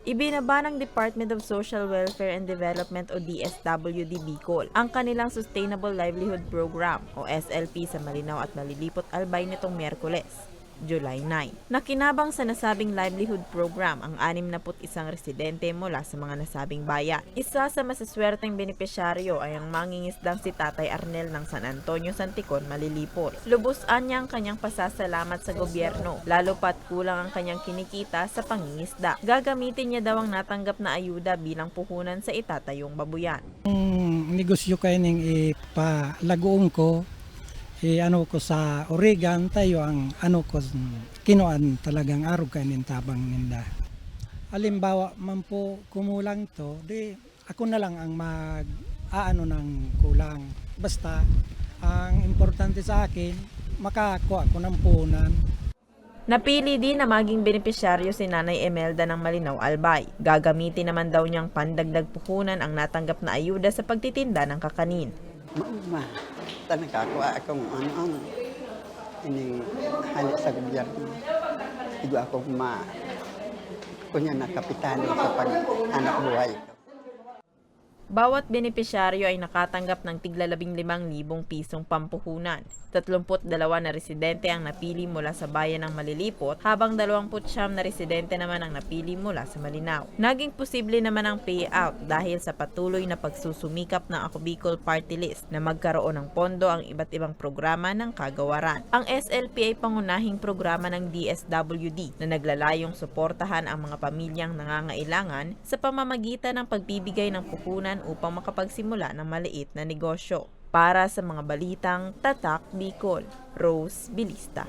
Ibinaba ng Department of Social Welfare and Development o DSWD Bicol ang kanilang Sustainable Livelihood Program o SLP sa Malinaw at Malilipot Albay nitong Miyerkules, July 9. Nakinabang sa nasabing livelihood program ang 61 residente mula sa mga nasabing bayan. Isa sa masaswerteng benepisyaryo ay ang mangingisdang si Tatay Arnel ng San Antonio, Santikon, Malilipot. Lubusan niya ang kanyang pasasalamat sa gobyerno, lalo pat kulang ang kanyang kinikita sa pangingisda. Gagamitin niya daw ang natanggap na ayuda bilang puhunan sa itatayong babuyan. Negosyo kayo ning ipalagoon ko, ano ko sa Oregon tayo ang ano ko kinuan talagang araw kayo nin tabang ninda. Halimbawa man po kumulang to, di ako na lang ang mag-aano ng kulang. Basta ang importante sa akin, makakuha ko ng puhunan. Napili din na maging benepisyaryo si Nanay Emelda ng Malinaw Albay. Gagamitin naman daw niyang pandagdag puhunan ang natanggap na ayuda sa pagtitinda ng kakanin. Nakakuha akong ano ini halit sa gobyerno. Igo ako kunya na kapitan sa pag-anak buhay. Bawat benepisyaryo ay nakatanggap ng tigla 15,000 pisong pampuhunan. 32 na residente ang napili mula sa bayan ng Malilipot, habang 29 na residente naman ang napili mula sa Malinaw. Naging posible naman ang payout dahil sa patuloy na pagsusumikap ng Ako Bicol Party List na magkaroon ng pondo ang iba't ibang programa ng kagawaran. Ang SLP ay pangunahing programa ng DSWD na naglalayong suportahan ang mga pamilyang nangangailangan sa pamamagitan ng pagbibigay ng puhunan upang makapagsimula ng maliit na negosyo. Para sa mga balitang Tatak Bicol, Rose Bilista.